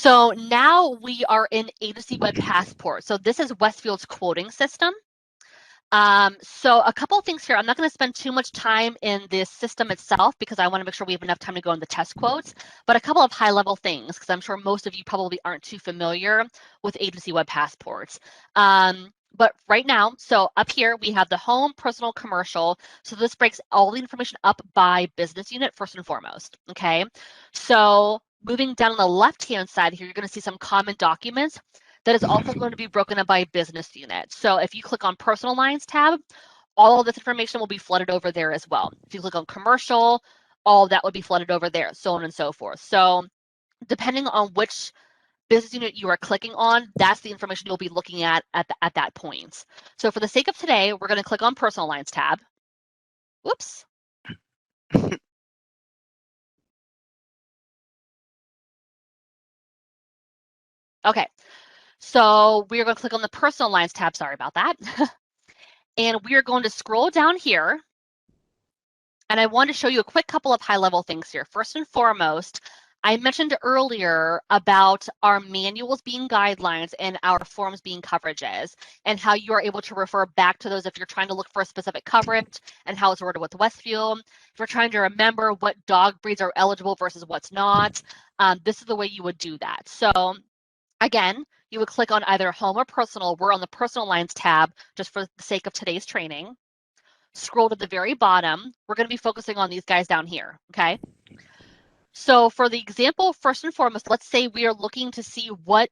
So now we are in Agency Web Passport. So this is Westfield's quoting system. So a couple of things here. I'm not going to spend too much time in this system itself because I want to make sure we have enough time to go on the test quotes, but a couple of high-level things because I'm sure most of you probably aren't too familiar with Agency Web Passports. But right now, so up here, we have the home, personal, commercial. So this breaks all the information up by business unit first and foremost, okay? So moving down on the left-hand side here, you're going to see some common documents that is also going to be broken up by business unit. So if you click on personal lines tab, all of this information will be flooded over there as well. If you click on commercial, all of that would be flooded over there, so on and so forth. So depending on which business unit you are clicking on, that's the information you'll be looking at that point. So for the sake of today, we're going to click on personal lines tab. Whoops. Okay, so we are going to click on the personal lines tab. Sorry about that. And we are going to scroll down here. And I want to show you a quick couple of high-level things here. First and foremost, I mentioned earlier about our manuals being guidelines and our forms being coverages, and how you are able to refer back to those if you're trying to look for a specific coverage and how it's worded with Westfield. If you're trying to remember what dog breeds are eligible versus what's not, this is the way you would do that. So again, you would click on either home or personal. We're on the personal lines tab just for the sake of today's training. Scroll to the very bottom. We're going to be focusing on these guys down here, okay? So for the example, first and foremost, let's say we are looking to see what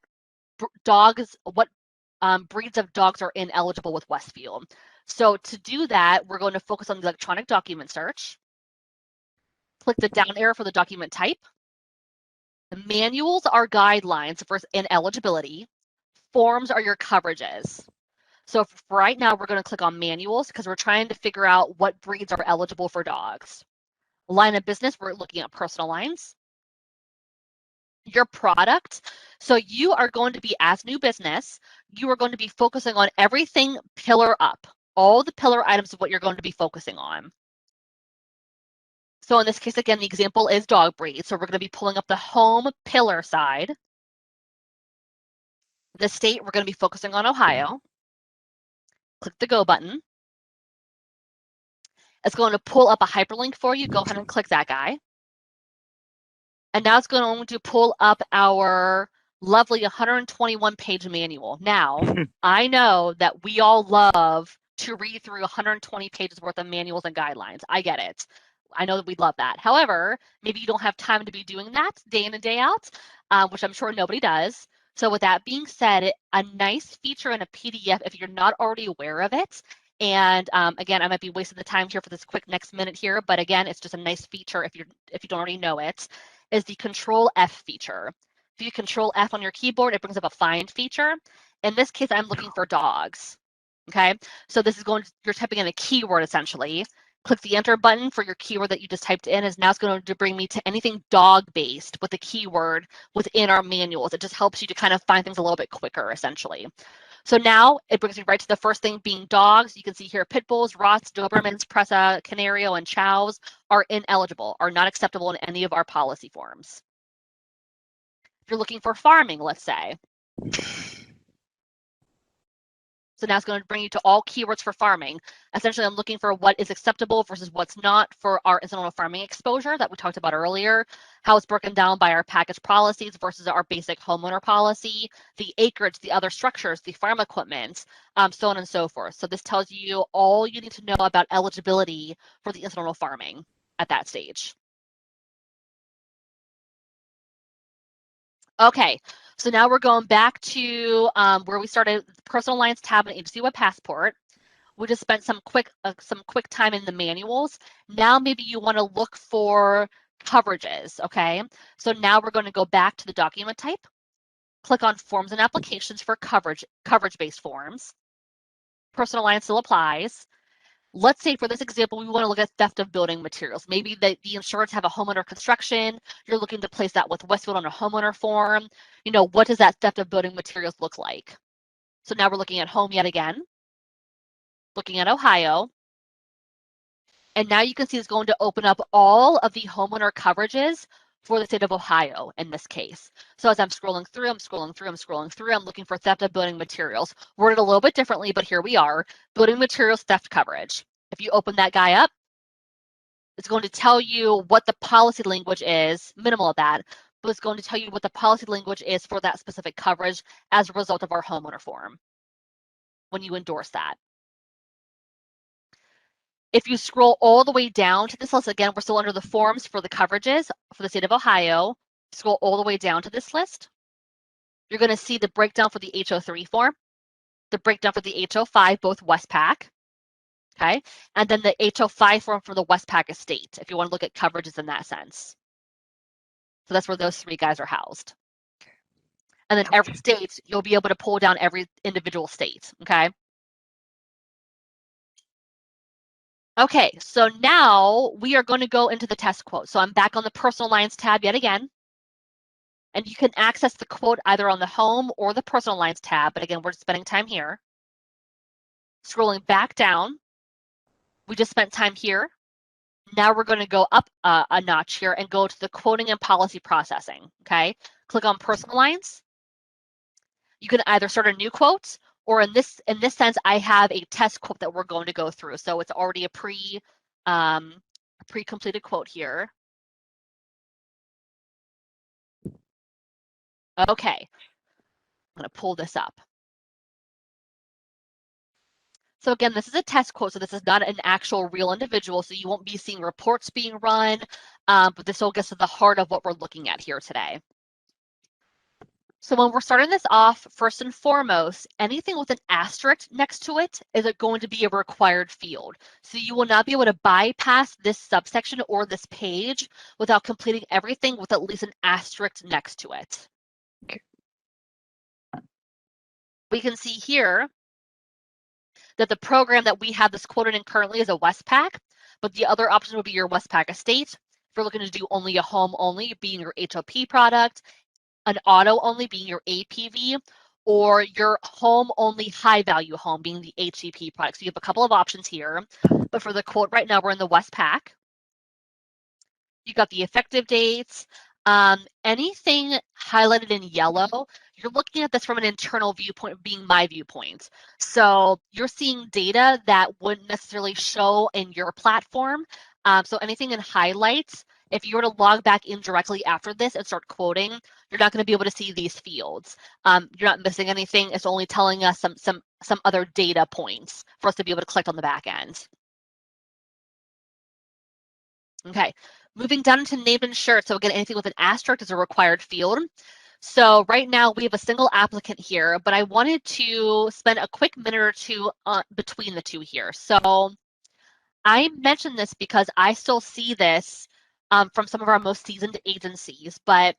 breeds of dogs are ineligible with Westfield. So to do that, we're going to focus on the electronic document search. Click the down arrow for the document type. The manuals are guidelines for ineligibility. Forms are your coverages. So for right now, we're going to click on manuals because we're trying to figure out what breeds are eligible for dogs. Line of business, we're looking at personal lines. Your product, so you are going to be, as new business, you are going to be focusing on everything pillar up. All the pillar items of what you're going to be focusing on. So in this case, again, the example is dog breed. So we're going to be pulling up the home pillar side. The state, we're going to be focusing on Ohio. Click the go button. It's going to pull up a hyperlink for you. Go ahead and click that guy. And now it's going to pull up our lovely 121-page manual. Now, I know that we all love to read through 120 pages worth of manuals and guidelines. I get it. I know that we love that. However, maybe you don't have time to be doing that day in and day out, which I'm sure nobody does. So with that being said, a nice feature in a PDF, if you're not already aware of it, and again, I might be wasting the time here for this quick next minute here, but again, it's just a nice feature if you don't already know it, is the Control F feature. If you Control F on your keyboard, it brings up a find feature. In this case, I'm looking for dogs. Okay, so this is you're typing in a keyword essentially. Click the enter button for your keyword that you just typed in, is now it's going to bring me to anything dog based with the keyword within our manuals. It just helps you to kind of find things a little bit quicker essentially. So now it brings me right to the first thing being dogs. You can see here pit bulls, Rots, Dobermans, Presa, Canario, and Chows are ineligible, are not acceptable in any of our policy forms. If you're looking for farming, let's say. So now it's going to bring you to all keywords for farming. Essentially, I'm looking for what is acceptable versus what's not for our incidental farming exposure that we talked about earlier, how it's broken down by our package policies versus our basic homeowner policy, the acreage, the other structures, the farm equipment, so on and so forth. So this tells you all you need to know about eligibility for the incidental farming at that stage. Okay, so now we're going back to where we started, the personal lines tab in Agency Web Passport. We just spent some quick time in the manuals. Now maybe you want to look for coverages, okay? So now we're going to go back to the document type, click on forms and applications for coverage-based forms. Personal lines still applies. Let's say for this example, we want to look at theft of building materials. Maybe the insureds have a homeowner construction. You're looking to place that with Westfield on a homeowner form. You know, what does that theft of building materials look like? So now we're looking at home yet again, looking at Ohio. And now you can see it's going to open up all of the homeowner coverages for the state of Ohio in this case. So as I'm scrolling through, I'm looking for theft of building materials. Worded a little bit differently, but here we are, building materials theft coverage. If you open that guy up, it's going to tell you what the policy language is, minimal of that, but it's going to tell you what the policy language is for that specific coverage as a result of our homeowner form when you endorse that. If you scroll all the way down to this list, again, we're still under the forms for the coverages for the state of Ohio. Scroll all the way down to this list. You're going to see the breakdown for the HO3 form, the breakdown for the HO5, both Westpac, okay? And then the HO5 form for the Westpac estate, if you want to look at coverages in that sense. So that's where those three guys are housed. And then every state, you'll be able to pull down every individual state, okay? Okay, so now we are going to go into the test quote. So I'm back on the personal lines tab yet again. And you can access the quote either on the home or the personal lines tab. But again, we're spending time here. Scrolling back down, we just spent time here. Now we're going to go up a notch here and go to the quoting and policy processing, okay? Click on personal lines. You can either start a new quote, or in this sense, I have a test quote that we're going to go through. So it's already a pre-completed quote here. Okay, I'm going to pull this up. So again, this is a test quote, so this is not an actual real individual, so you won't be seeing reports being run, but this will get to the heart of what we're looking at here today. So when we're starting this off, first and foremost, anything with an asterisk next to it is going to be a required field. So you will not be able to bypass this subsection or this page without completing everything with at least an asterisk next to it. Okay. We can see here that the program that we have this quoted in currently is a Westpac, but the other option would be your Westpac estate. If you're looking to do only a home only, being your HOP product, an auto only being your APV, or your home only high value home being the HEP product. So you have a couple of options here, but for the quote right now, we're in the Westpac. You got the effective dates. Anything highlighted in yellow, you're looking at this from an internal viewpoint, being my viewpoint. So you're seeing data that wouldn't necessarily show in your platform. So anything in highlights, if you were to log back in directly after this and start quoting, you're not going to be able to see these fields. You're not missing anything. It's only telling us some other data points for us to be able to collect on the back end. Okay, moving down into named insured. So again, anything with an asterisk is a required field. So right now we have a single applicant here, but I wanted to spend a quick minute or two between the two here. So I mentioned this because I still see this from some of our most seasoned agencies, but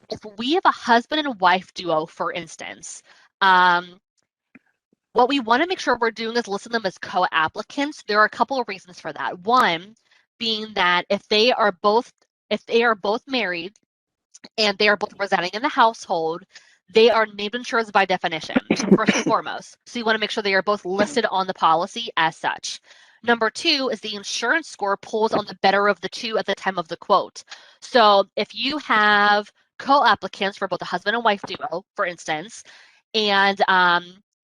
if we have a husband and wife duo, for instance, what we want to make sure we're doing is listing them as co-applicants. There are a couple of reasons for that. One being that if they are both married and they are both residing in the household, they are named insureds by definition, first and foremost. So you want to make sure they are both listed on the policy as such. Number two is the insurance score pulls on the better of the two at the time of the quote. So if you have co-applicants for both a husband and wife duo, for instance, and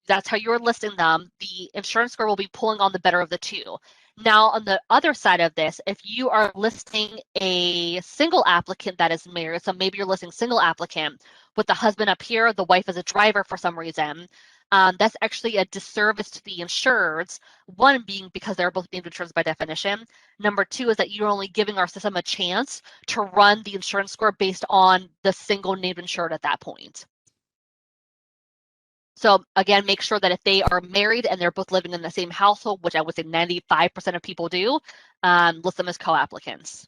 that's how you're listing them, the insurance score will be pulling on the better of the two. Now, on the other side of this, if you are listing a single applicant that is married, so maybe you're listing single applicant with the husband up here, the wife is a driver for some reason, that's actually a disservice to the insureds. One being because they're both named insureds by definition. Number two is that you're only giving our system a chance to run the insurance score based on the single named insured at that point. So again, make sure that if they are married and they're both living in the same household, which I would say 95% of people do, list them as co-applicants.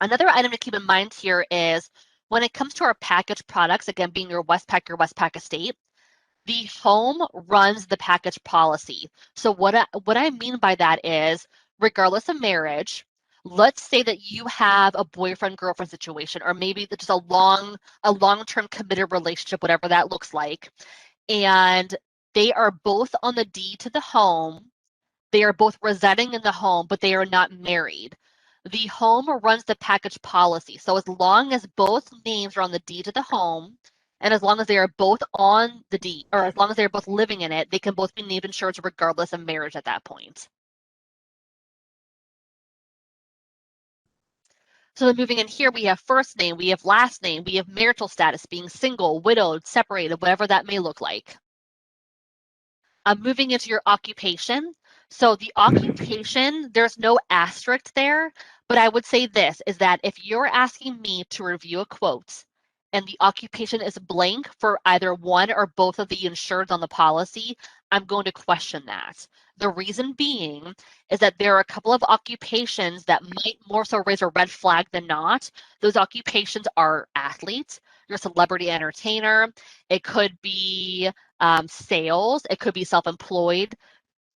Another item to keep in mind here is when it comes to our package products, again, being your Westpac estate, the home runs the package policy. So what I mean by that is, regardless of marriage, let's say that you have a boyfriend-girlfriend situation, or maybe just a long-term committed relationship, whatever that looks like, and they are both on the deed to the home. They are both residing in the home, but they are not married. The home runs the package policy. So as long as both names are on the deed to the home, and as long as they are both on the deed, or as long as they're both living in it, they can both be named insureds regardless of marriage at that point. So then moving in here, we have first name, we have last name, we have marital status, being single, widowed, separated, whatever that may look like. Moving into your occupation. So the occupation, there's no asterisk there, but I would say this, is that if you're asking me to review a quote and the occupation is blank for either one or both of the insureds on the policy, I'm going to question that. The reason being is that there are a couple of occupations that might more so raise a red flag than not. Those occupations are athletes, you're a celebrity entertainer, it could be sales, it could be self-employed.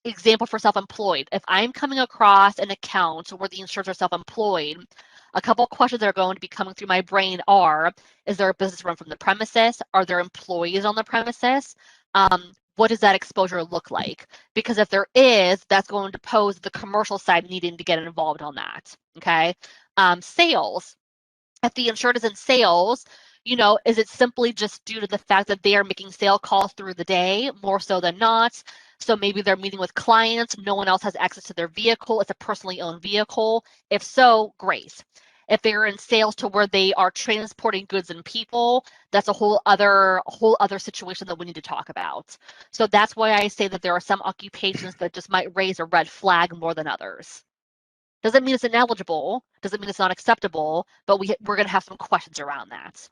Example for self-employed, if I'm coming across an account where the insureds are self-employed, a couple questions that are going to be coming through my brain are, is there a business run from the premises? Are there employees on the premises? What does that exposure look like? Because if there is, that's going to pose the commercial side needing to get involved on that, okay? Sales, if the insured is in sales, is it simply just due to the fact that they are making sale calls through the day more so than not? So maybe they're meeting with clients, no one else has access to their vehicle, it's a personally owned vehicle. If so, great. If they're in sales to where they are transporting goods and people, that's a whole other situation that we need to talk about. So that's why I say that there are some occupations that just might raise a red flag more than others. Doesn't mean it's ineligible, doesn't mean it's not acceptable, but we're going to have some questions around that.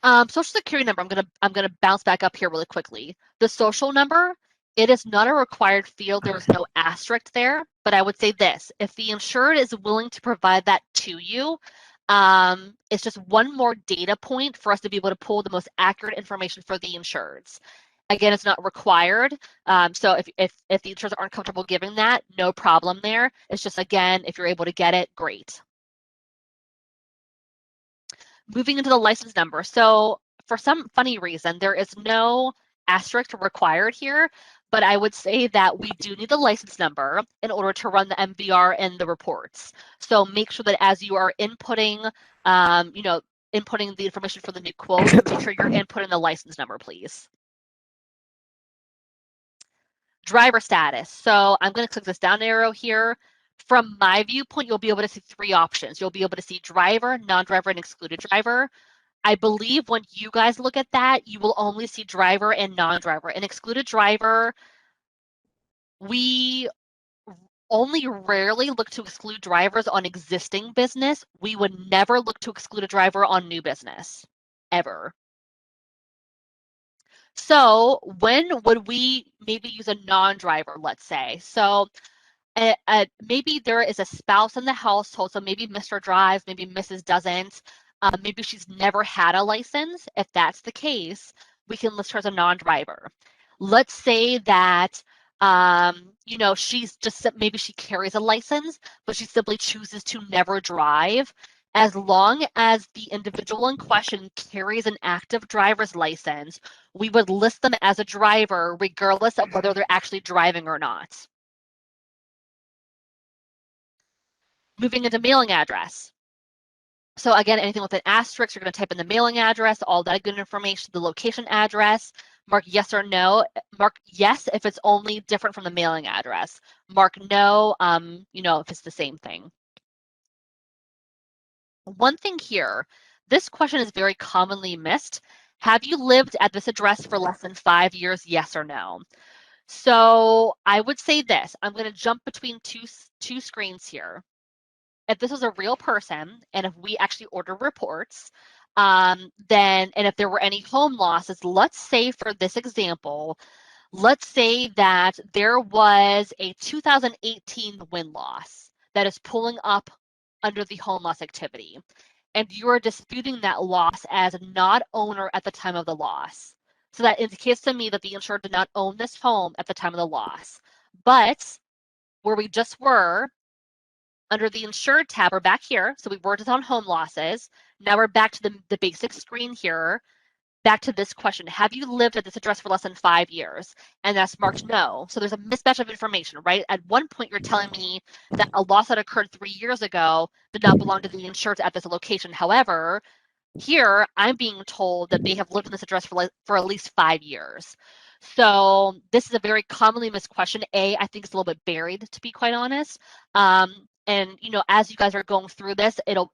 Social security number, I'm gonna bounce back up here really quickly. The social number, it is not a required field. There is no asterisk there, but I would say this: if the insured is willing to provide that to you, it's just one more data point for us to be able to pull the most accurate information for the insureds. Again, it's not required. So if the insureds aren't comfortable giving that, no problem there. It's just, again, if you're able to get it, great. Moving into the license number. So for some funny reason, there is no asterisk required here, but I would say that we do need the license number in order to run the MVR and the reports. So make sure that as you are inputting, inputting the information for the new quote, make sure you're inputting the license number, please. Driver status. So I'm going to click this down arrow here. From my viewpoint, you'll be able to see three options. You'll be able to see driver, non-driver, and excluded driver. I believe when you guys look at that, you will only see driver and non-driver. And excluded driver, we only rarely look to exclude drivers on existing business. We would never look to exclude a driver on new business, ever. So when would we maybe use a non-driver, let's say? So maybe there is a spouse in the household, so maybe Mr. drives, maybe Mrs. doesn't. Maybe she's never had a license. If that's the case, we can list her as a non-driver. Let's say that she's just, maybe she carries a license, but she simply chooses to never drive. As long as the individual in question carries an active driver's license, we would list them as a driver regardless of whether they're actually driving or not. Moving into mailing address. So again, anything with an asterisk, you're going to type in the mailing address, all that good information, the location address, mark yes or no. Mark yes if it's only different from the mailing address. Mark no, if it's the same thing. One thing here, this question is very commonly missed. Have you lived at this address for less than 5 years, yes or no? So I would say this, I'm going to jump between two screens here. If this was a real person and if we actually order reports, and if there were any home losses, let's say for this example, let's say that there was a 2018 wind loss that is pulling up under the home loss activity, and you are disputing that loss as not owner at the time of the loss. So that indicates to me that the insured did not own this home at the time of the loss. But where we just were, under the insured tab, we're back here. So we worked on home losses. Now we're back to the basic screen here. back to this question, have you lived at this address for less than 5 years? And that's marked no. So there's a mismatch of information, right? At one point, you're telling me that a loss that occurred 3 years ago did not belong to the insured at this location. However, here, I'm being told that they have lived in this address for at least 5 years. So this is a very commonly missed question. I think it's a little bit buried, to be quite honest. And as you guys are going through this, it'll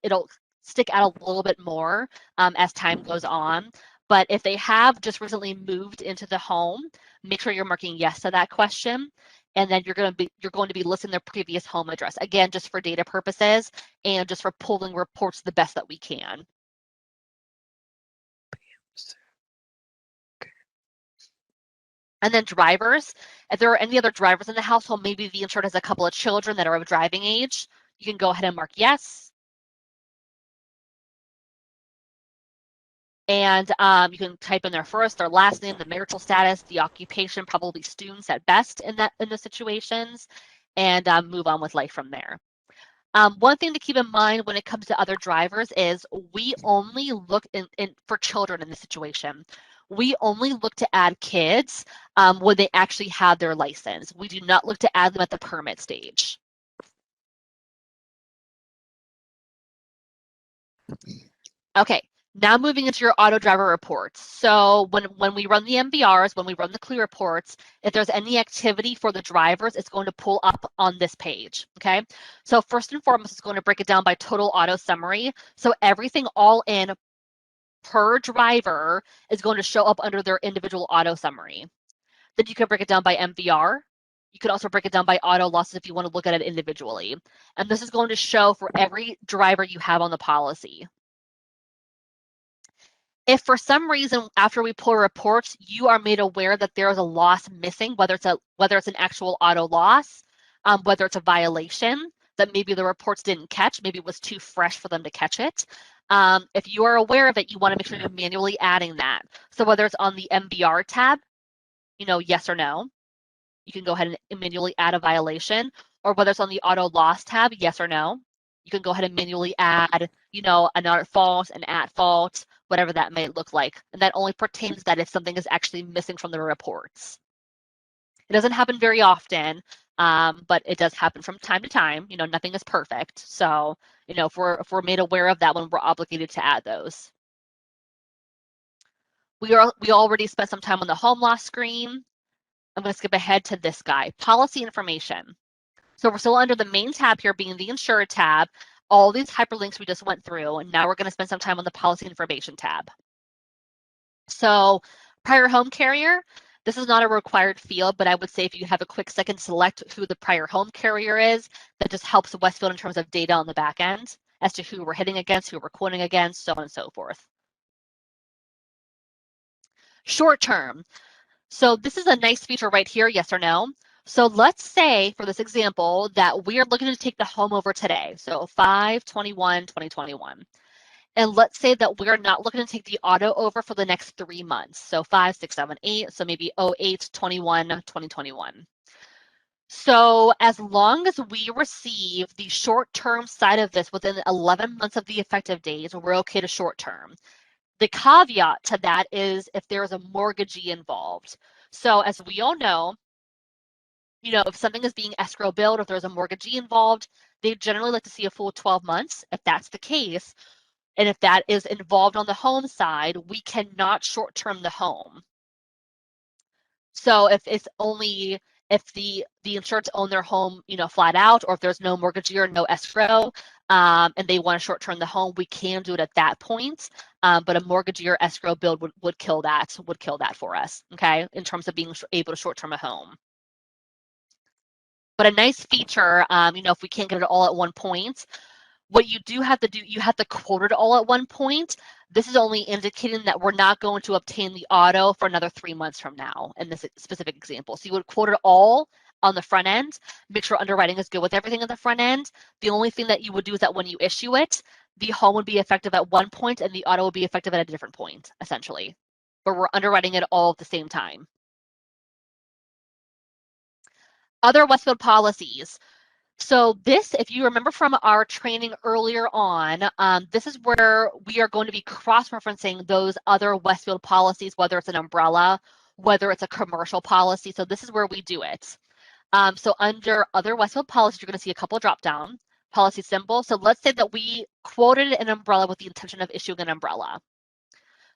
stick out a little bit more as time goes on. But if they have just recently moved into the home, make sure you're marking yes to that question. And then you're going to be listing their previous home address, again, just for data purposes and just for pulling reports the best that we can. And then drivers, if there are any other drivers in the household, maybe the insured has a couple of children that are of driving age, you can go ahead and mark yes. And you can type in their first, their last name, the marital status, the occupation, probably students at best in the situations, and move on with life from there. One thing to keep in mind when it comes to other drivers is we only look for children in this situation. We only look to add kids when they actually have their license. We do not look to add them at the permit stage. Okay, now moving into your auto driver reports. So when we run the MVRs, when we run the CLE reports, if there's any activity for the drivers, it's going to pull up on this page, okay? So first and foremost, it's going to break it down by total auto summary. So everything all in per driver is going to show up under their individual auto summary. Then you can break it down by MVR. You could also break it down by auto losses if you want to look at it individually. And this is going to show for every driver you have on the policy. If for some reason after we pull reports, you are made aware that there is a loss missing, whether it's an actual auto loss, whether it's a violation that maybe the reports didn't catch, maybe it was too fresh for them to catch it. If you are aware of it, you want to make sure you're manually adding that. So whether it's on the MVR tab, yes or no, you can go ahead and manually add a violation, or whether it's on the auto loss tab, yes or no, you can go ahead and manually add, a not at fault, an at fault, whatever that may look like. And that only pertains that if something is actually missing from the reports. It doesn't happen very often, but it does happen from time to time. Nothing is perfect. So, if we're made aware of that one, we're obligated to add those. We already spent some time on the home loss screen. I'm going to skip ahead to this guy, policy information. So we're still under the main tab here being the insured tab, all these hyperlinks we just went through, and now we're going to spend some time on the policy information tab. So prior home carrier, this is not a required field, but I would say if you have a quick second, select who the prior home carrier is. That just helps Westfield in terms of data on the back end as to who we're hitting against, who we're quoting against, so on and so forth. Short term. So this is a nice feature right here, yes or no. So let's say for this example that we are looking to take the home over today. So 5/21/2021. And let's say that we're not looking to take the auto over for the next 3 months. So 5, 6, 7, 8. So maybe 08/21/2021. So as long as we receive the short-term side of this within 11 months of the effective date, we're okay to short-term. The caveat to that is if there is a mortgagee involved. So as we all know, if something is being escrow billed, if there's a mortgagee involved, they generally like to see a full 12 months. If that's the case, and if that is involved on the home side, we cannot short-term the home. So if the insureds own their home, flat out, or if there's no mortgagee or no escrow, and they want to short-term the home, we can do it at that point. But a mortgagee or escrow build would kill that for us, okay, in terms of being able to short-term a home. But a nice feature, if we can't get it all at one point, what you do have to do, you have to quote it all at one point. This is only indicating that we're not going to obtain the auto for another 3 months from now in this specific example. So you would quote it all on the front end, make sure underwriting is good with everything on the front end. The only thing that you would do is that when you issue it, the home would be effective at one point and the auto would be effective at a different point, essentially. But we're underwriting it all at the same time. Other Westfield policies. So this, if you remember from our training earlier on, this is where we are going to be cross-referencing those other Westfield policies, whether it's an umbrella, whether it's a commercial policy. So this is where we do it. So under other Westfield policies, you're going to see a couple drop down, policy symbol. So let's say that we quoted an umbrella with the intention of issuing an umbrella.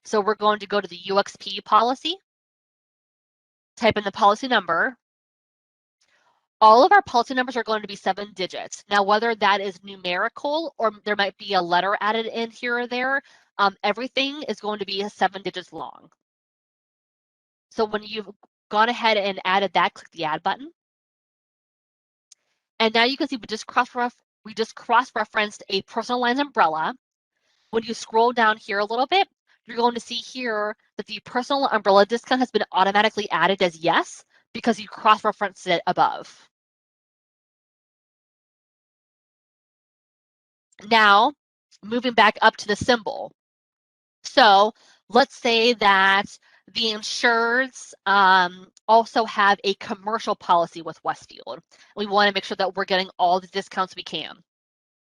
So we're going to go to the UXP policy, type in the policy number. All of our policy numbers are going to be 7 digits. Now, whether that is numerical or there might be a letter added in here or there, everything is going to be 7 digits long. So when you've gone ahead and added that, click the add button. And now you can see we just cross-referenced a personal lines umbrella. When you scroll down here a little bit, you're going to see here that the personal umbrella discount has been automatically added as yes, because you cross-referenced it above. Now, moving back up to the symbol. So let's say that the insureds also have a commercial policy with Westfield. We want to make sure that we're getting all the discounts we can.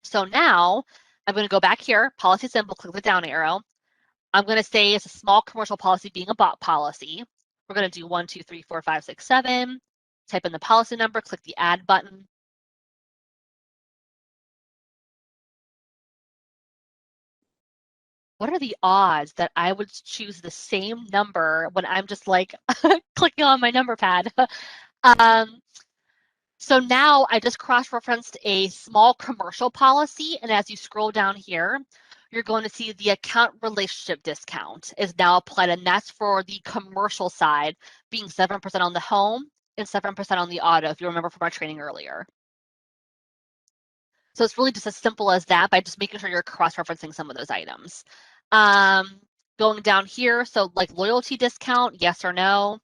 So now I'm going to go back here, policy symbol, click the down arrow. I'm going to say it's a small commercial policy being a bot policy. We're going to do 1, 2, 3, 4, 5, 6, 7. Type in the policy number, click the add button. What are the odds that I would choose the same number when I'm just like clicking on my number pad? So now I just cross-referenced a small commercial policy, and as you scroll down here, you're going to see the account relationship discount is now applied, and that's for the commercial side, being 7% on the home and 7% on the auto, if you remember from our training earlier. So it's really just as simple as that by just making sure you're cross-referencing some of those items. Going down here, so like loyalty discount, yes or no.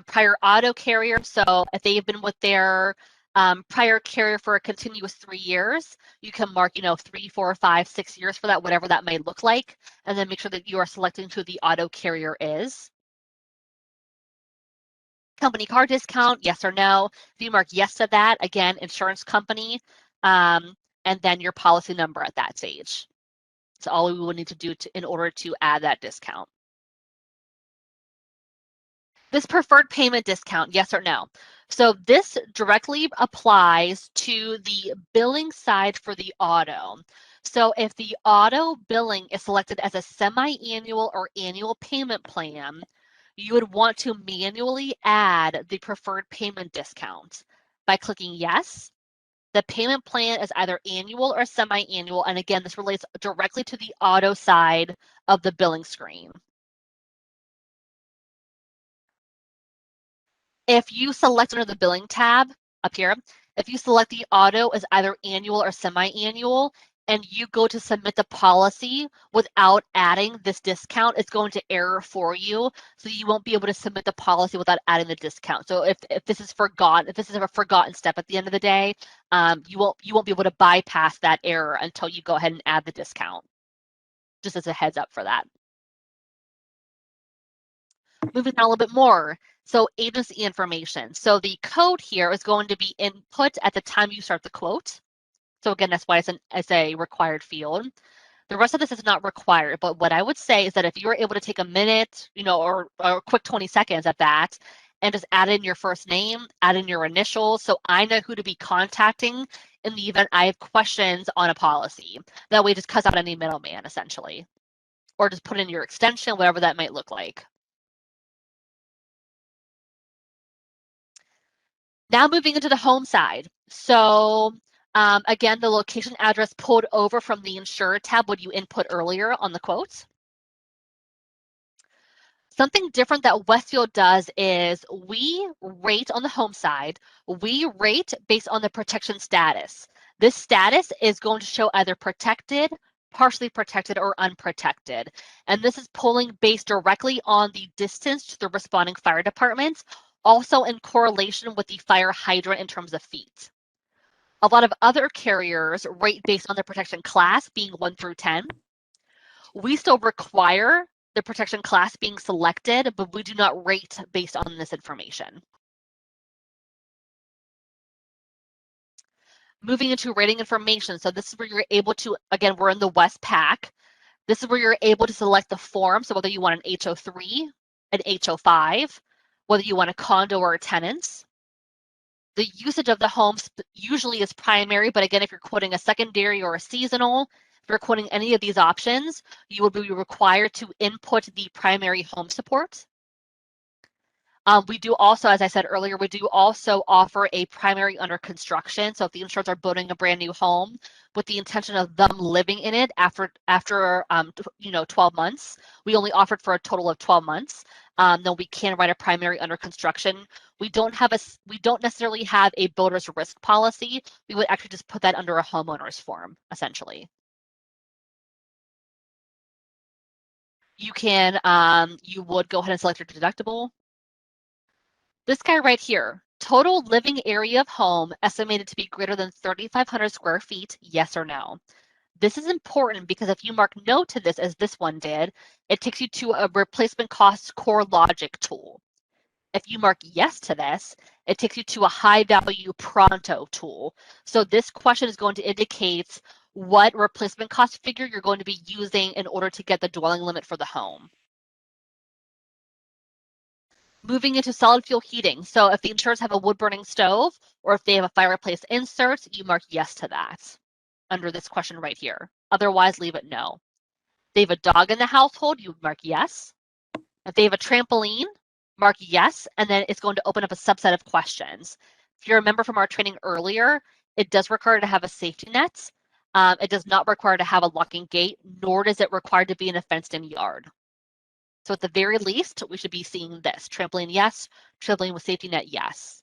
Prior auto carrier, so if they've been with their prior carrier for a continuous 3 years, you can mark, 3, 4, 5, 6 years for that, whatever that may look like, and then make sure that you are selecting who the auto carrier is. Company car discount, yes or no. If you mark yes to that, again, insurance company, and then your policy number at that stage. That's all we will need to do in order to add that discount. This preferred payment discount, yes or no? So this directly applies to the billing side for the auto. So if the auto billing is selected as a semi-annual or annual payment plan, you would want to manually add the preferred payment discount by clicking yes. The payment plan is either annual or semi-annual, and again, this relates directly to the auto side of the billing screen. If you select under the billing tab up here, if you select the auto as either annual or semi-annual, and you go to submit the policy without adding this discount, it's going to error for you. So you won't be able to submit the policy without adding the discount. So if this is forgotten, if this is a forgotten step at the end of the day, you won't be able to bypass that error until you go ahead and add the discount. Just as a heads up for that. Moving on a little bit more. So agency information. So the code here is going to be input at the time you start the quote. So again, that's why it's a required field. The rest of this is not required, but what I would say is that if you were able to take a minute, or a quick 20 seconds at that, and just add in your first name, add in your initials, so I know who to be contacting in the event I have questions on a policy. That way it just cuts out any middleman, essentially. Or just put in your extension, whatever that might look like. Now moving into the home side. So again, the location address pulled over from the insured tab what you input earlier on the quotes. Something different that Westfield does is we rate on the home side, we rate based on the protection status. This status is going to show either protected, partially protected, or unprotected. And this is pulling based directly on the distance to the responding fire departments, also in correlation with the fire hydrant in terms of feet. A lot of other carriers rate based on the protection class being 1 through 10. We still require the protection class being selected, but we do not rate based on this information. Moving into rating information. So this is where you're able to, again, we're in the West Pack. This is where you're able to select the form. So whether you want an HO3, an HO5, whether you want a condo or a tenant. The usage of the home usually is primary, but again, if you're quoting a secondary or a seasonal, if you're quoting any of these options, you will be required to input the primary home support. We do also, as I said earlier, we do also offer a primary under construction. So if the insureds are building a brand new home with the intention of them living in it after 12 months, we only offer it for a total of 12 months. Then we can write a primary under construction. We don't necessarily have a builder's risk policy. We would actually just put that under a homeowner's form, essentially. You would go ahead and select your deductible. This guy right here, total living area of home estimated to be greater than 3,500 square feet, yes or no. This is important because if you mark no to this, as this one did, it takes you to a replacement cost core logic tool. If you mark yes to this, it takes you to a high value pronto tool. So this question is going to indicate what replacement cost figure you're going to be using in order to get the dwelling limit for the home. Moving into solid fuel heating. So if the insureds have a wood burning stove or if they have a fireplace insert, you mark yes to that under this question right here. Otherwise, leave it no. If they have a dog in the household, you mark yes. If they have a trampoline, mark yes, and then it's going to open up a subset of questions. If you remember from our training earlier, it does require to have a safety net. It does not require to have a locking gate, nor does it require to be in a fenced-in yard. So at the very least, we should be seeing this. Trampoline, yes. Trampoline with safety net, yes.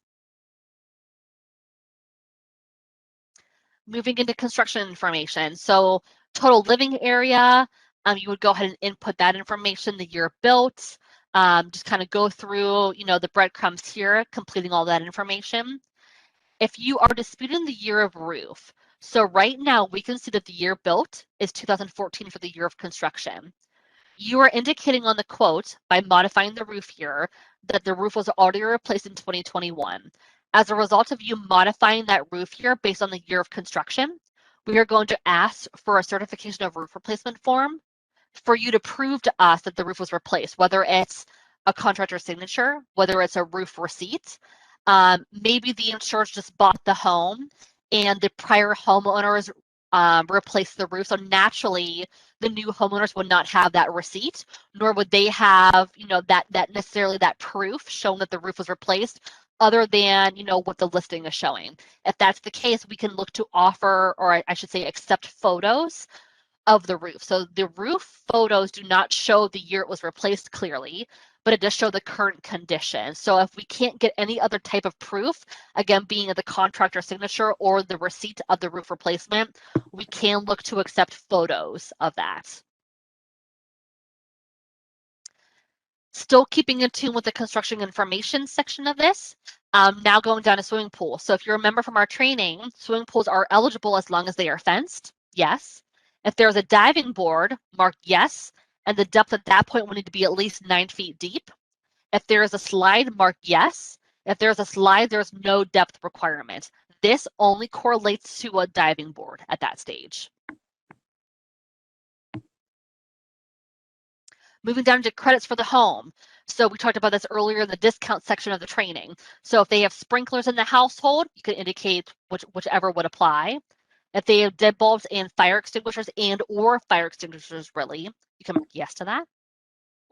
Moving into construction information. So total living area, you would go ahead and input that information, the year built, just kind of go through, the breadcrumbs here, completing all that information. If you are disputing the year of roof, so right now we can see that the year built is 2014 for the year of construction. You are indicating on the quote by modifying the roof here that the roof was already replaced in 2021. As a result of you modifying that roof here based on the year of construction, we are going to ask for a certification of roof replacement form for you to prove to us that the roof was replaced, whether it's a contractor signature, whether it's a roof receipt. Maybe the insured just bought the home and the prior homeowners replaced the roof. So naturally, the new homeowners would not have that receipt, nor would they have, that proof showing that the roof was replaced, other than, what the listing is showing. If that's the case, we can look to offer, or I should say, accept photos of the roof. So the roof photos do not show the year it was replaced clearly, but it does show the current condition. So if we can't get any other type of proof, again, being the contractor signature or the receipt of the roof replacement, we can look to accept photos of that. Still keeping in tune with the construction information section of this, now going down to swimming pool. So if you remember from our training, swimming pools are eligible as long as they are fenced, yes. If there's a diving board, mark yes, and the depth at that point will need to be at least 9 feet deep. If there is a slide, mark yes. If there's a slide, there's no depth requirement. This only correlates to a diving board at that stage. Moving down to credits for the home. So we talked about this earlier in the discount section of the training. So if they have sprinklers in the household, you can indicate whichever would apply. If they have dead bulbs and fire extinguishers or fire extinguishers, really, you can mark yes to that,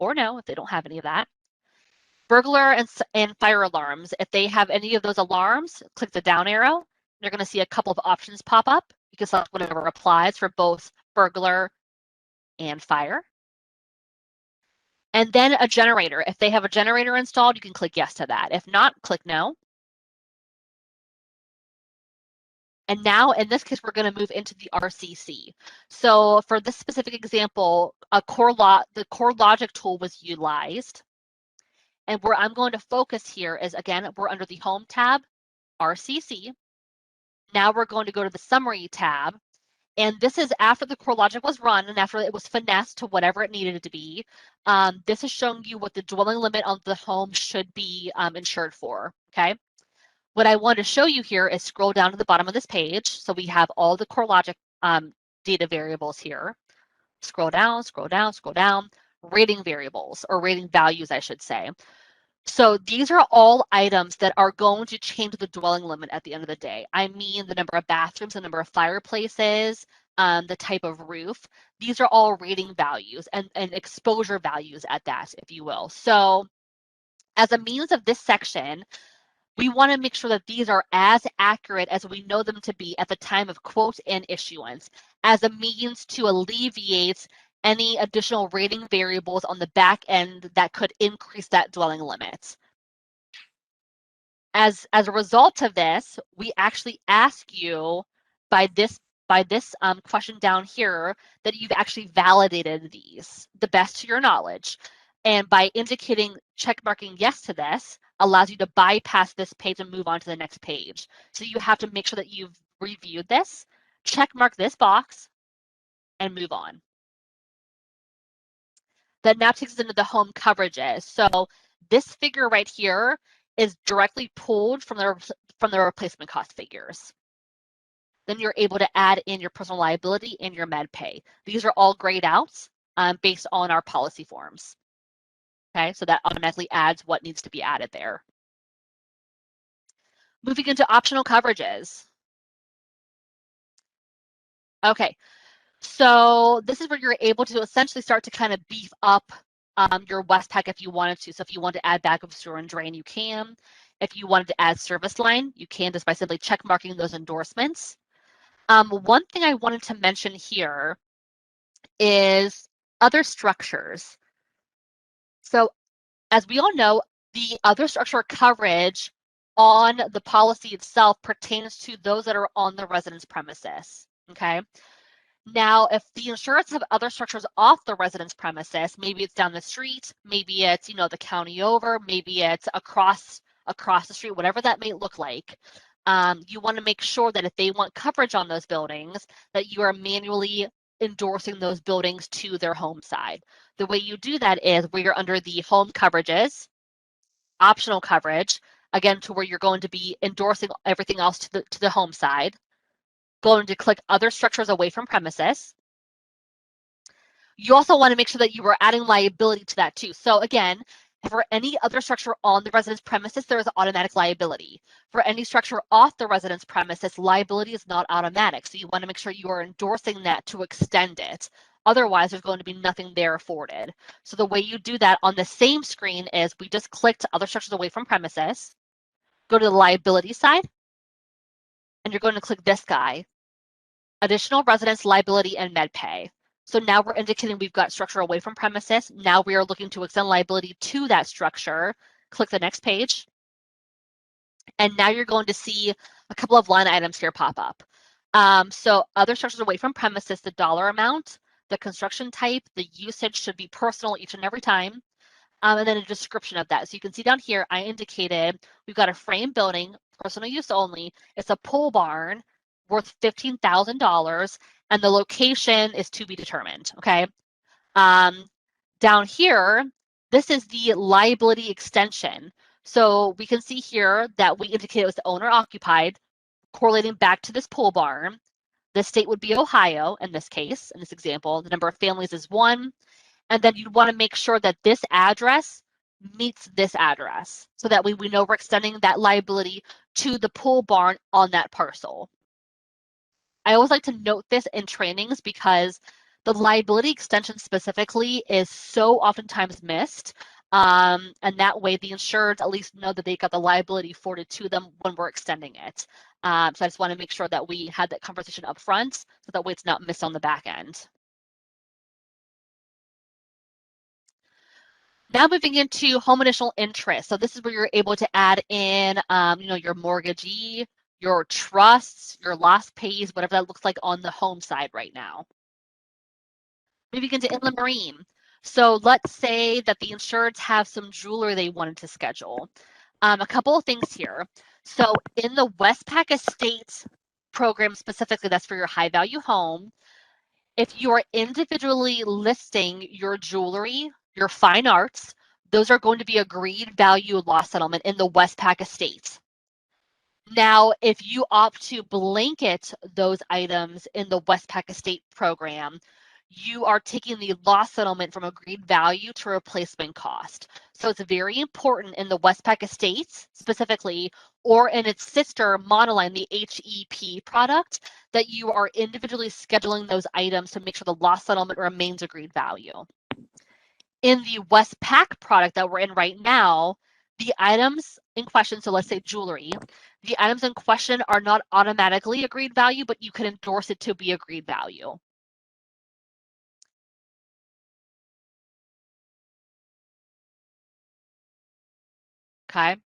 or no if they don't have any of that. Burglar and fire alarms. If they have any of those alarms, click the down arrow. You're going to see a couple of options pop up. You can select whatever applies for both burglar and fire. And then a generator. If they have a generator installed, you can click yes to that. If not, click no. And now, in this case, we're going to move into the RCC. So for this specific example, the core logic tool was utilized. And where I'm going to focus here is, again, we're under the Home tab, RCC. Now we're going to go to the Summary tab. And this is after the core logic was run and after it was finessed to whatever it needed it to be. This is showing you what the dwelling limit on the home should be insured for, okay? What I want to show you here is scroll down to the bottom of this page. So we have all the CoreLogic data variables here. Scroll down, scroll down, scroll down. Rating variables, or rating values, I should say. So these are all items that are going to change the dwelling limit at the end of the day. I mean, the number of bathrooms, the number of fireplaces, the type of roof. These are all rating values and exposure values at that, if you will. So as a means of this section, we want to make sure that these are as accurate as we know them to be at the time of quote and issuance, as a means to alleviate any additional rating variables on the back end that could increase that dwelling limit. As a result of this, we actually ask you by this question down here that you've actually validated these the best to your knowledge. And by indicating check marking yes to this allows you to bypass this page and move on to the next page. So you have to make sure that you've reviewed this, check mark this box, and move on. That now takes us into the home coverages. So this figure right here is directly pulled from the replacement cost figures. Then you're able to add in your personal liability and your med pay. These are all grayed out based on our policy forms. Okay, so that automatically adds what needs to be added there. Moving into optional coverages. Okay, so this is where you're able to essentially start to kind of beef up your Westpac if you wanted to. So if you want to add backup sewer and drain, you can. If you wanted to add service line, you can just by simply check marking those endorsements. One thing I wanted to mention here is other structures. So as we all know, the other structure coverage on the policy itself pertains to those that are on the residence premises, okay? Now, if the insurers have other structures off the residence premises, maybe it's down the street, maybe it's, you know, the county over, maybe it's across the street, whatever that may look like, you want to make sure that if they want coverage on those buildings, that you are manually endorsing those buildings to their home side. The way you do that is where you're under the home coverages, optional coverage, again, to where you're going to be endorsing everything else to the home side. Going to click other structures away from premises. You also want to make sure that you are adding liability to that too. So again, for any other structure on the residence premises, there is automatic liability. For any structure off the residence premises, liability is not automatic. So you want to make sure you are endorsing that to extend it. Otherwise, there's going to be nothing there afforded. So the way you do that on the same screen is we just clicked other structures away from premises, go to the liability side, and you're going to click this guy, additional residence liability and med pay. So now we're indicating we've got structure away from premises. Now we are looking to extend liability to that structure. Click the next page. And now you're going to see a couple of line items here pop up. So other structures away from premises, the dollar amount, the construction type, the usage should be personal each and every time. And then a description of that. So you can see down here, I indicated we've got a frame building, personal use only. It's a pole barn worth $15,000, and the location is to be determined, okay? Down here, this is the liability extension. So we can see here that we indicated it was owner occupied, correlating back to this pole barn. The state would be Ohio in this case, in this example. The number of families is 1. And then you'd want to make sure that this address meets this address so that we know we're extending that liability to the pole barn on that parcel. I always like to note this in trainings because the liability extension specifically is so oftentimes missed. And that way the insureds at least know that they got the liability afforded to them when we're extending it. So I just want to make sure that we had that conversation up front so that way it's not missed on the back end. Now moving into home initial interest. So this is where you're able to add in, your mortgagee, your trusts, your lost pays, whatever that looks like on the home side right now. Moving into inland marine. So let's say that the insureds have some jewelry they wanted to schedule. A couple of things here. So in the Westpac Estates program specifically, that's for your high value home, if you are individually listing your jewelry, your fine arts, those are going to be agreed value loss settlement in the Westpac Estates. Now, if you opt to blanket those items in the Westpac Estate program, you are taking the loss settlement from agreed value to replacement cost. So it's very important in the Westpac Estates specifically, or in its sister monoline, the HEP product, that you are individually scheduling those items to make sure the loss settlement remains agreed value. In the Westpac product that we're in right now, the items in question, so let's say jewelry, the items in question are not automatically agreed value, but you can endorse it to be agreed value. Okay.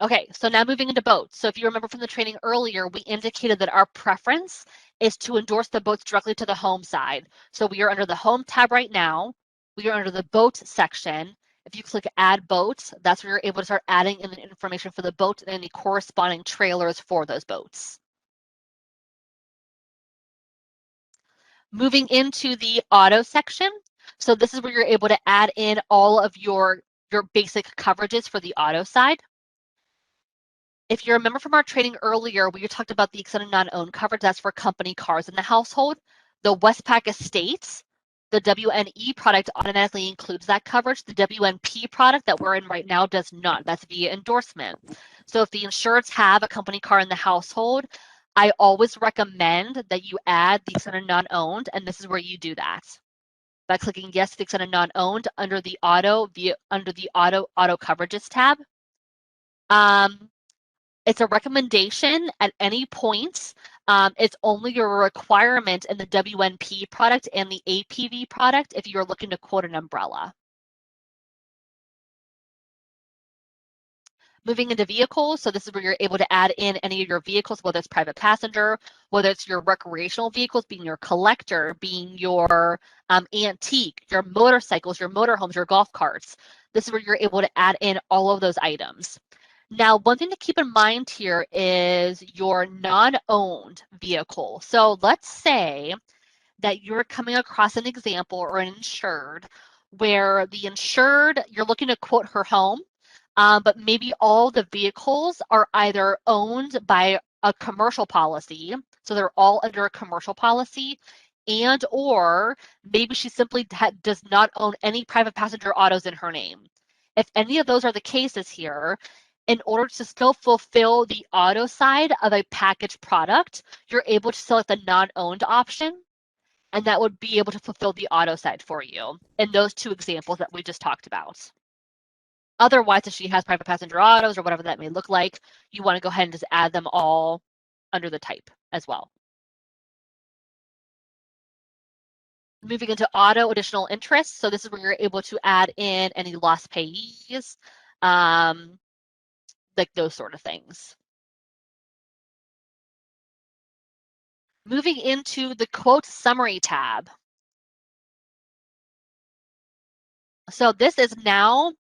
Okay, so now moving into boats. So if you remember from the training earlier, we indicated that our preference is to endorse the boats directly to the home side. So we are under the home tab right now. We are under the boat section. If you click add boats, that's where you're able to start adding in the information for the boat and any corresponding trailers for those boats. Moving into the auto section. So this is where you're able to add in all of your basic coverages for the auto side. If you remember from our training earlier, we talked about the extended non-owned coverage. That's for company cars in the household. The Westpac Estates, the WNE product automatically includes that coverage. The WNP product that we're in right now does not. That's via endorsement. So if the insureds have a company car in the household, I always recommend that you add the extended non-owned, and this is where you do that by clicking yes to the extended non-owned under the auto coverages tab. It's a recommendation at any point. It's only a requirement in the WNP product and the APV product if you're looking to quote an umbrella. Moving into vehicles, so this is where you're able to add in any of your vehicles, whether it's private passenger, whether it's your recreational vehicles, being your collector, being your antique, your motorcycles, your motorhomes, your golf carts. This is where you're able to add in all of those items. Now, one thing to keep in mind here is your non-owned vehicle. So let's say that you're coming across an example or an insured where the insured, you're looking to quote her home, but maybe all the vehicles are either owned by a commercial policy, so they're all under a commercial policy, and or maybe she simply does not own any private passenger autos in her name. If any of those are the cases here, in order to still fulfill the auto side of a package product, you're able to select the non-owned option, and that would be able to fulfill the auto side for you in those two examples that we just talked about. Otherwise, if she has private passenger autos or whatever that may look like, you want to go ahead and just add them all under the type as well. Moving into auto additional interest. So this is where you're able to add in any lost payees, like those sort of things. Moving into the quote summary tab. So this is now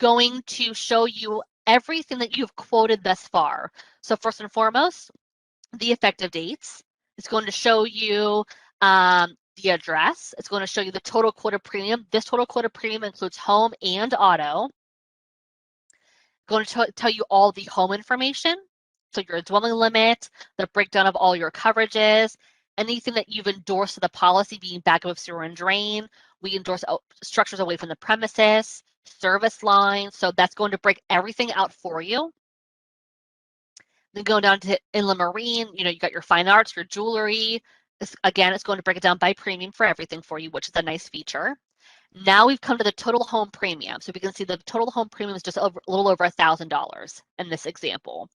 going to show you everything that you've quoted thus far. So first and foremost, the effective dates. It's going to show you the address. It's going to show you the total quoted premium. This total quoted premium includes home and auto. Going to tell you all the home information. So your dwelling limit, the breakdown of all your coverages, anything that you've endorsed to the policy being backup of sewer and drain. We endorse structures away from the premises, service lines. So that's going to break everything out for you. Then going down to inland marine, you got your fine arts, your jewelry. Again, it's going to break it down by premium for everything for you, which is a nice feature. Now we've come to the total home premium. So we can see the total home premium is just a little over $1,000 in this example.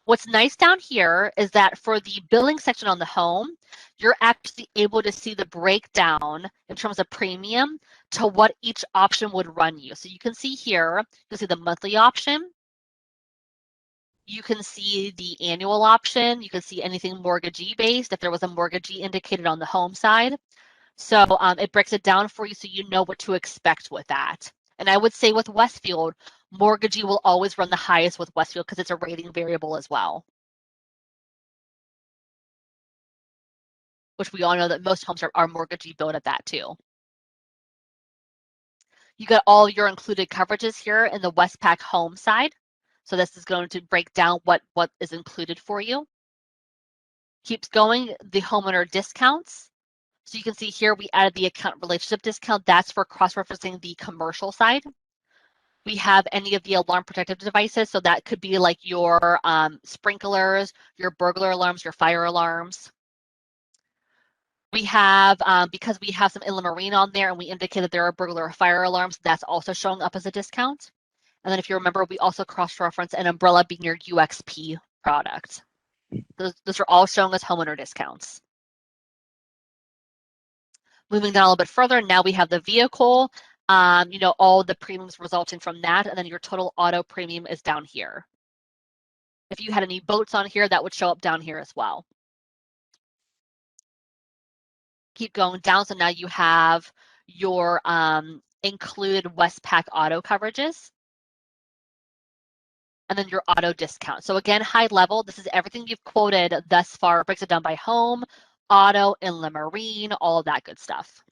What's nice down here is that for the billing section on the home, you're actually able to see the breakdown in terms of premium to what each option would run you. So you can see here, you can see the monthly option. You can see the annual option. You can see anything mortgagee based if there was a mortgagee indicated on the home side. So it breaks it down for you so you know what to expect with that. And I would say with Westfield, mortgagee will always run the highest with Westfield because it's a rating variable as well. Which we all know that most homes are mortgagee built at that too. You got all your included coverages here in the Westpac home side. So this is going to break down what is included for you. Keeps going, the homeowner discounts. So you can see here we added the account relationship discount. That's for cross-referencing the commercial side. We have any of the alarm protective devices. So that could be like your sprinklers, your burglar alarms, your fire alarms. We have, because we have some inland marine on there and we indicate that there are burglar or fire alarms, that's also showing up as a discount. And then if you remember, we also cross-reference an umbrella being your UXP product. Those are all showing as homeowner discounts. Moving down a little bit further, now we have the vehicle, all the premiums resulting from that, and then your total auto premium is down here. If you had any boats on here, that would show up down here as well. Keep going down, so now you have your included Westpac auto coverages, and then your auto discount. So again, high level, this is everything you've quoted thus far. It breaks it down by home, auto, inland marine, all of that good stuff.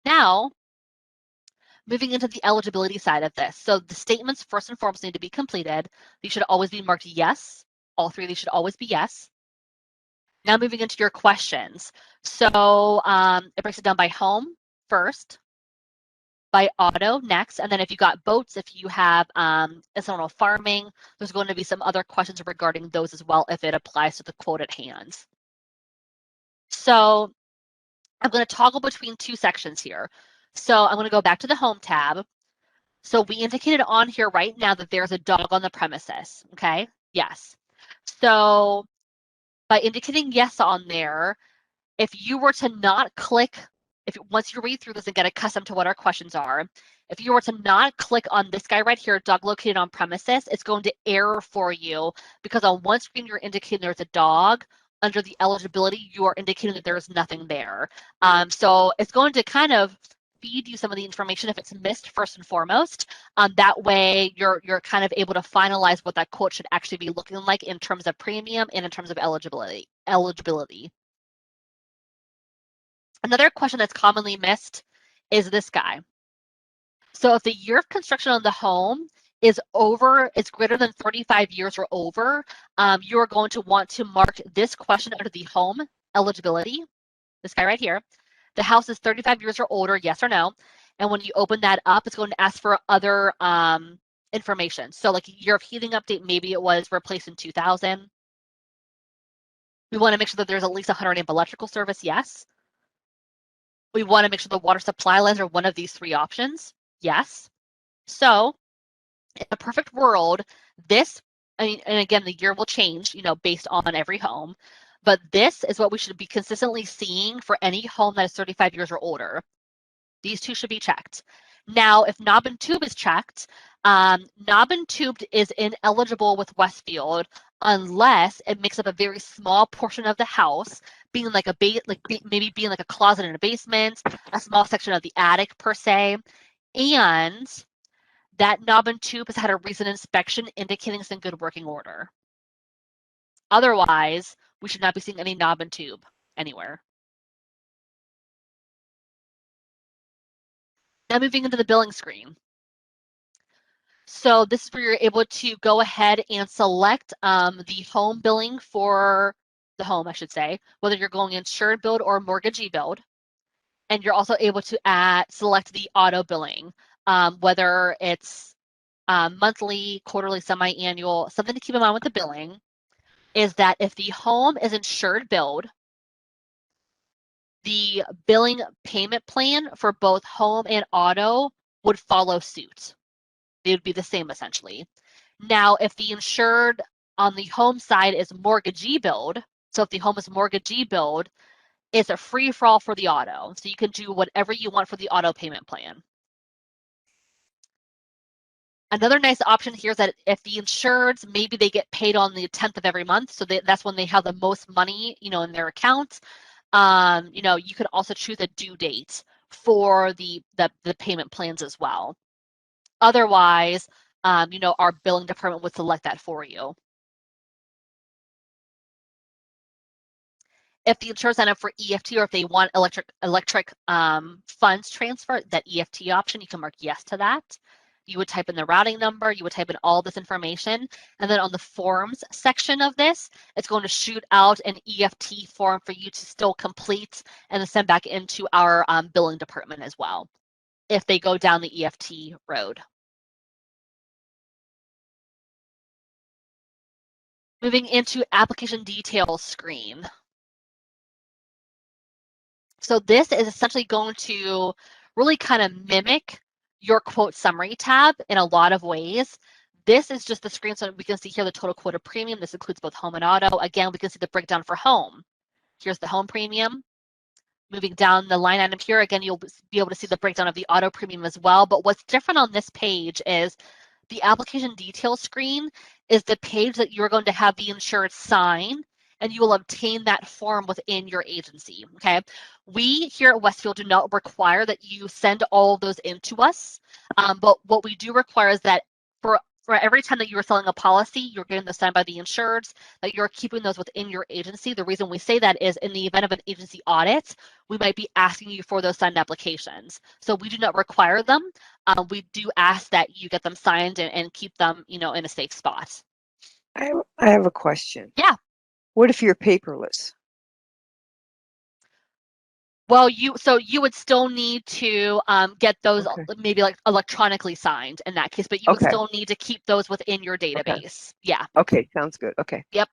Now, moving into the eligibility side of this. So the statements first and foremost need to be completed. These should always be marked yes. All three of these should always be yes. Now moving into your questions. So it breaks it down by home first, by auto next, and then if you got boats, if you have incidental farming, there's going to be some other questions regarding those as well if it applies to the quote at hand. So I'm going to toggle between two sections here. So I'm going to go back to the home tab. So we indicated on here right now that there's a dog on the premises, okay? Yes. So by indicating yes on there, if you were to not click, once you read through this and get accustomed to what our questions are, if you were to not click on this guy right here, dog located on premises, it's going to error for you because on one screen you're indicating there's a dog. Under the eligibility, you are indicating that there is nothing there. So it's going to kind of feed you some of the information if it's missed first and foremost. That way you're kind of able to finalize what that quote should actually be looking like in terms of premium and in terms of eligibility. Another question that's commonly missed is this guy. So if the year of construction on the home is greater than 35 years or over, you are going to want to mark this question under the home eligibility, this guy right here. The house is 35 years or older, yes or no. And when you open that up, it's going to ask for other information. So like year of heating update, maybe it was replaced in 2000. We want to make sure that there's at least 100 amp electrical service, yes. We want to make sure the water supply lines are one of these three options, yes. So in a perfect world, and again, the year will change, based on every home, but this is what we should be consistently seeing for any home that is 35 years or older. These two should be checked. Now, if knob and tube is checked, knob and tubed is ineligible with Westfield unless it makes up a very small portion of the house, being like maybe being like a closet in a basement, a small section of the attic per se, and that knob and tube has had a recent inspection indicating it's in good working order. Otherwise, we should not be seeing any knob and tube anywhere. Now moving into the billing screen. So this is where you're able to go ahead and select the home billing for the home, I should say, whether you're going insured build or mortgagee build. And you're also able to select the auto billing, whether it's monthly, quarterly, semi-annual. Something to keep in mind with the billing is that if the home is insured build, the billing payment plan for both home and auto would follow suit. They would be the same essentially. Now, if the insured on the home side is mortgagee build, so if the home is mortgagee build, it's a free for all for the auto. So you can do whatever you want for the auto payment plan. Another nice option here is that if the insureds, maybe they get paid on the 10th of every month, so that's when they have the most money, in their account. You could also choose a due date for the payment plans as well. Otherwise, our billing department would select that for you. If the insured sign up for EFT or if they want electric funds transfer, that EFT option, you can mark yes to that. You would type in the routing number, you would type in all this information, and then on the forms section of this, it's going to shoot out an EFT form for you to still complete and then send back into our billing department as well, if they go down the EFT road. Moving into application details screen. So this is essentially going to really kind of mimic your quote summary tab in a lot of ways. This is just the screen, so we can see here the total quoted premium. This includes both home and auto. Again, we can see the breakdown for home. Here's the home premium. Moving down the line item here, again, you'll be able to see the breakdown of the auto premium as well. But what's different on this page is the application details screen is the page that you're going to have the insured sign, and you will obtain that form within your agency, okay? We here at Westfield do not require that you send all of those in to us, but what we do require is that for every time that you are selling a policy, you're getting the signed by the insureds, that you're keeping those within your agency. The reason we say that is in the event of an agency audit, we might be asking you for those signed applications. So we do not require them. We do ask that you get them signed and keep them, in a safe spot. I have a question. Yeah. What if you're paperless? Well, you would still need to get those maybe like electronically signed in that case, but you would still need to keep those within your database. Yeah. Okay, sounds good. Okay. Yep.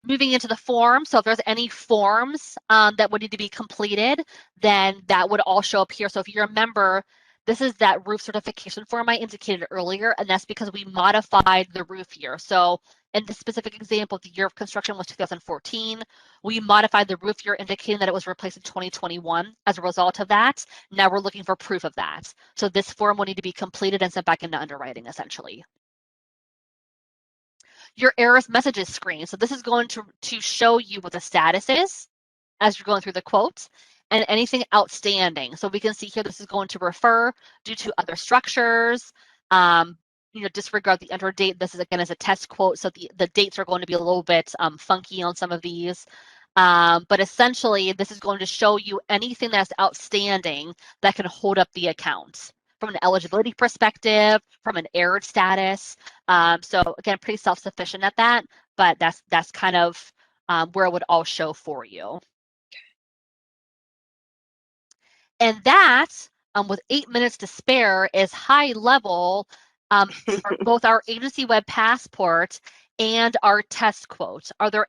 Moving into the form, so if there's any forms that would need to be completed, then that would all show up here. So if you remember, this is that roof certification form I indicated earlier, and that's because we modified the roof year. So in this specific example, the year of construction was 2014. We modified the roof year indicating that it was replaced in 2021. As a result of that, now we're looking for proof of that. So this form will need to be completed and sent back into underwriting, essentially. Your errors messages screen. So this is going to show you what the status is as you're going through the quotes and anything outstanding. So we can see here, this is going to refer due to other structures, disregard the enter date. This is again as a test quote. So the dates are going to be a little bit funky on some of these. But essentially, this is going to show you anything that's outstanding that can hold up the account from an eligibility perspective, from an error status. So again, pretty self-sufficient at that, but that's kind of where it would all show for you. And that, with 8 minutes to spare, is high level, both our agency web passport and our test quote. Are there